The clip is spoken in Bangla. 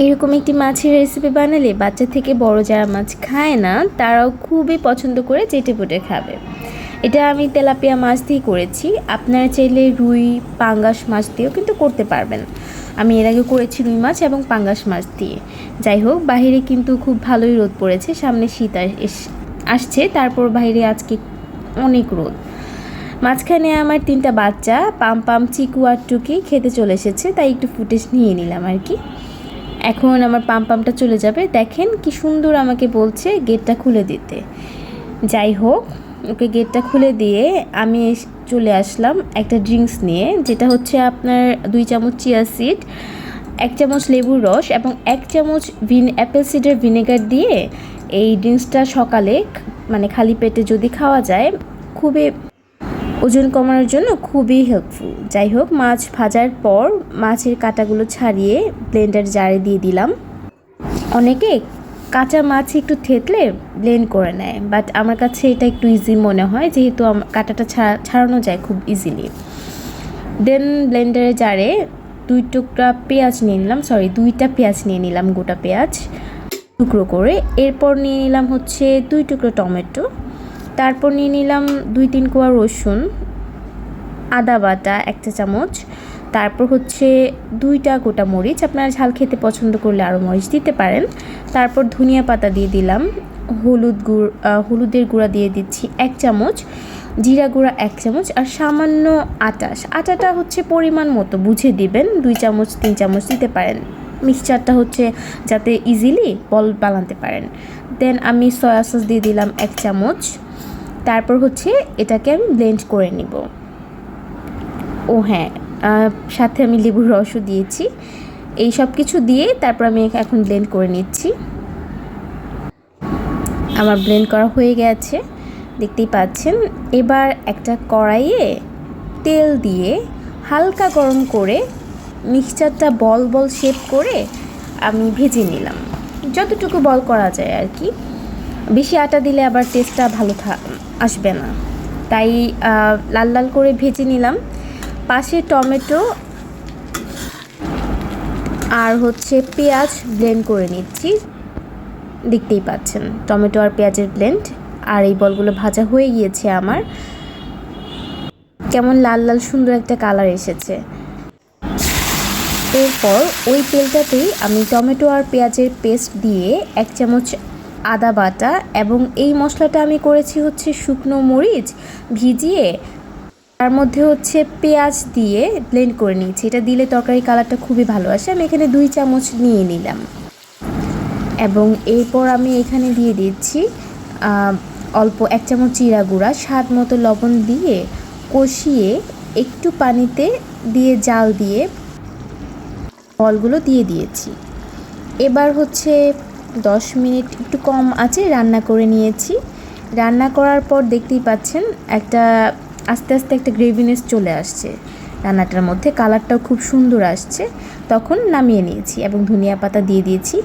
এরকম একটি মাছের রেসিপি বানালে বাচ্চা থেকে বড় যারা মাছ খায় না তারাও খুবই পছন্দ করে চেটেপুটে খাবে। এটা আমি তেলাপিয়া মাছ দিয়ে করেছি, আপনারা চাইলে রুই পাঙ্গাস মাছ দিয়েও কিন্তু করতে পারবেন। আমি এর আগে করেছি রুই মাছ এবং পাঙ্গাস মাছ দিয়ে। যাই হোক, বাইরে কিন্তু খুব ভালোই রোদ পড়েছে, সামনে শীত আসছে, তারপর বাইরে আজকে অনেক রোদ। মাঝখানে আমার 3টা বাচ্চা পাম পাম, চিকু আর টুকি খেতে চলে এসেছে, তাই একটু ফুটেজ নিয়ে নিলাম আর কি। এখন আমার পাম পামটা চলে যাবে, দেখেন কি সুন্দর আমাকে বলছে গেটটা খুলে দিতে। যাই হোক, ওকে গেটটা খুলে দিয়ে আমি চলে আসলাম একটা ড্রিঙ্কস নিয়ে, যেটা হচ্ছে আপনার 2 চামচ চিয়া সিড, 1 চামচ লেবুর রস এবং 1 চামচ অ্যাপেল সিডার ভিনেগার দিয়ে এই ড্রিঙ্কসটা সকালে মানে খালি পেটে যদি খাওয়া যায় খুবই ওজন কমানোর জন্য খুবই হেল্পফুল। যাই হোক, মাছ ভাজার পর মাছের কাঁটাগুলো ছাড়িয়ে ব্লেন্ডার জারে দিয়ে দিলাম। অনেকে কাঁচা মাছ একটু থেতলে ব্লেন্ড করে নেয়, বাট আমার কাছে এটা একটু ইজি মনে হয়, যেহেতু কাঁটাটা ছাড়ানো যায় খুব ইজিলি। দেন ব্লেন্ডারে জারে 2টা পেঁয়াজ নিয়ে নিলাম, গোটা পেঁয়াজ টুকরো করে। এরপর নিয়ে নিলাম হচ্ছে 2 টুকরো টমেটো, তারপর নিয়ে নিলাম 2-3 কোয়া রসুন, আদা বাটা 1 চা চামচ, তারপর হচ্ছে 2টা গোটা মরিচ, আপনারা ঝাল খেতে পছন্দ করলে আরও মরিচ দিতে পারেন। তারপর ধনিয়া পাতা দিয়ে দিলাম, হলুদের গুঁড়া দিয়ে দিচ্ছি 1 চামচ, জিরা গুঁড়া 1 চামচ, আর সামান্য আটাটা হচ্ছে পরিমাণ মতো বুঝে দিবেন, 2 চামচ 3 চামচ দিতে পারেন। মিক্সচারটা হচ্ছে যাতে ইজিলি বল বানাতে পারেন। দেন আমি সয়া সস দিয়ে দিলাম 1 চামচ। তারপর হচ্ছে এটাকে আমি ব্লেন্ড করে নিব। ও হ্যাঁ, সাথে আমি লেবুর রসও দিয়েছি। এই সব কিছু দিয়ে তারপর আমি এখন ব্লেন্ড করে নিচ্ছি। আমার ব্লেন্ড করা হয়ে গেছে, দেখতেই পাচ্ছেন। এবার একটা কড়াইয়ে তেল দিয়ে হালকা গরম করে মিক্সচারটা বল বল শেপ করে আমি ভেজে নিলাম, যতটুকু বল করা যায় আর কি। বেশি আটা দিলে আবার টেস্টটা ভালো আসবে না, তাই লাল লাল করে ভেজে নিলাম। পাশে টমেটো আর হচ্ছে পেঁয়াজ ব্লেন্ড করে নিচ্ছি, দেখতেই পাচ্ছেন টমেটো আর পেঁয়াজের ব্লেন্ড। আর এই বলগুলো ভাজা হয়ে গিয়েছে আমার, কেমন লাল লাল সুন্দর একটা কালার এসেছে। এরপর ওই তেলটাতেই আমি টমেটো আর পেঁয়াজের পেস্ট দিয়ে 1 চামচ আদা বাটা, এবং এই মশলাটা আমি করেছি হচ্ছে শুকনো মরিচ ভিজিয়ে তার মধ্যে হচ্ছে পেঁয়াজ দিয়ে ব্লেন্ড করে নিয়েছি। এটা দিলে তরকারি কালারটা খুবই ভালো আসে। আমি এখানে 2 চামচ নিয়ে নিলাম, এবং এরপর আমি এখানে দিয়ে দিচ্ছি অল্প 1 চামচ জিরা গুঁড়া, স্বাদ মতো লবণ দিয়ে কষিয়ে একটু পানিতে দিয়ে জাল দিয়ে বলগুলো দিয়ে দিয়েছি। এবার হচ্ছে 10 মিনিট একটু কম আঁচে রান্না করে নিয়েছি। রান্না করার পর দেখতেই পাচ্ছেন একটা আস্তে আস্তে একটা গ্রেভিনেস চলে আসছে রান্নাটার মধ্যে, কালারটাও খুব সুন্দর আসছে। তখন নামিয়ে নিয়েছি এবং ধনিয়া পাতা দিয়ে দিয়েছি।